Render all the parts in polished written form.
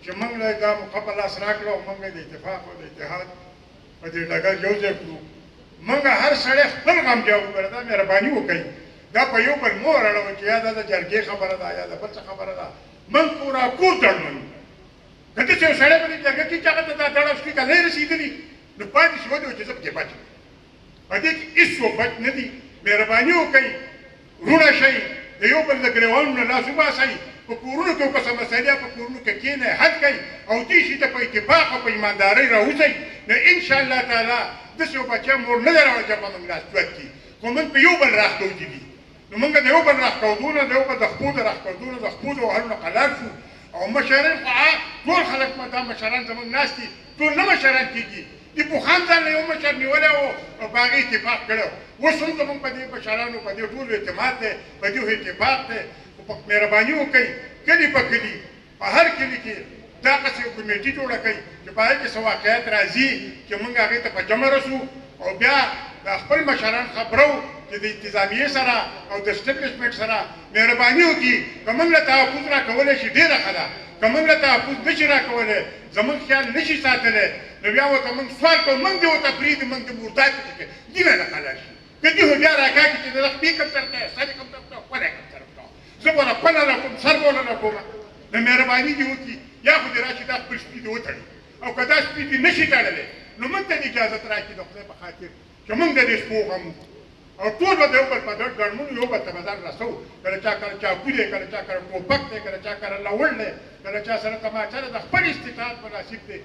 چې موږ له دا موقع په لاس راکړه او موږ د اتفاق او د اتحاد په دې ډګر یو ځای کړو. موږ هر سړی خپل غم بیا وکړه، دا مهرباني وکړئ، دا په یو بل مو اړوئ چې یا دا د جرګې خبره ده یا د بل څه خبره ده. موږ پورا کور تړمن که ته چې یو سړی په دې جرګه کې چې هغه ته دا تړاو که نه رسېدلي نو پاتې شي ودې چې زه پکې بچ یم. په دې کې هېڅوک بچ نه دي. مهرباني وکړئ، روڼه شئ، د یو بل د ګرېوانو نه لاس وباسئ، په کورونو کې که څه مسایل په کورونو کې کښېنئ، حل کړئ او دې شي ته په اتفاق او په ایماندارۍ راوځئ. نو انشاءالله تعالی داسې یو بچه مور نه ده راوړی چې په موږ لاس جوت کړي، خو موږ په یو بل راښکوجي دي. نو موږ د یو بل راښکودونه د یو بل د خپو د راښکودونه د خپو د وهلو نه قلار شو. او مشران خو ټول خلک دا مشران زموږ ناست دي، ټول نه مشران کېږي. د پوخان ځان له یو مشر نیولی و او په هغې اتفاق کړی و. اوس هم زموږ په دې مشرانو په دې ټولو اعتماد دی، په دې اتفاق دی. مهرباني وکړئ، کلي په کلي په هر کلي کې دغسې یو کمیټي جوړه کړئ چې په هغې کې څه واقعیت راځي چې موږ هغې ته په جمع رسو او بیا د خپل مشران خبرو چې د انتظامیې سره او د اسټبلیشمنټ سره مهرباني وکړي. که موږ له تحفظ راکولی شي ډېره ښه ده، که موږ له تحفظ نه شي راکولی، زموږ خیال نه شي ساتلی، نو بیا ورته موږ سوال کوو، موږ دې ورته پرېږدي، موږ دې مرداد کړي، دینه نه خلاص شي. که دې خو بیا راکاږي چې د خپې کوم طرف ته سر کوم طرف ته خولی کوم طرف ته زه به له پنه راکوم سر به ونه راکوم. نو مهرباني دې وکړي، یا خو دې راشي دا خپل سپي دې وتړي، او که دا سپي دې نه شي تړلی نو موږ ته دې اجازت راکړي د خدای په خاطر چې موږ د دې سپو غم او ټول به د یو بل په ګړمونو یو بل ته به ځان رسوو. کله چا کله چاقو دی، کله چا کله ټوپک دی، کله چا کله لوړ دی، کله چا سره تماچه ده. د خپل استطاعت مناسب دی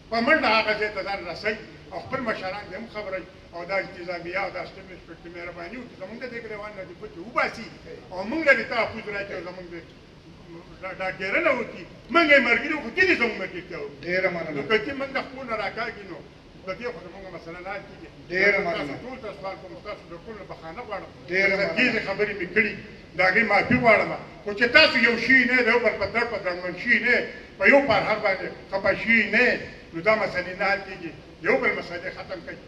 په منډه هغه ځای ته ځان رسئ او خپل مشران دې هم خبرئ او دا انتظامیه او دا اسټبلیشمنټ دې مهرباني وکړي زموږ د دې ګرېوان نه دې ګوتې وباسي او موږ له دې تحفظ راکړي او زموږ دا ډېرنه وکړي. موږ یې ملګري وکړو، دې زموږ ملګرتیا وکړي. ډېره مننه. نو که دې موږ د خپلو نه راکاږي نو د دې خو زموږ مسله نه حل کېږي. ډېره مننه. تاسو ټول ته سوال کوم، تاسو د ټول نه بخښنه غواړم. ډېره مننه. سرګیزې خبرې مې کړي، د هغې معافي غواړم. خو چې تاسو یو شي نه د یو بل په در په درمن شي نه، په یو پرهر باندې خفه شي نه، نو دا مسلې نه حل کېږي. یو بل مسلې ختم کړئ.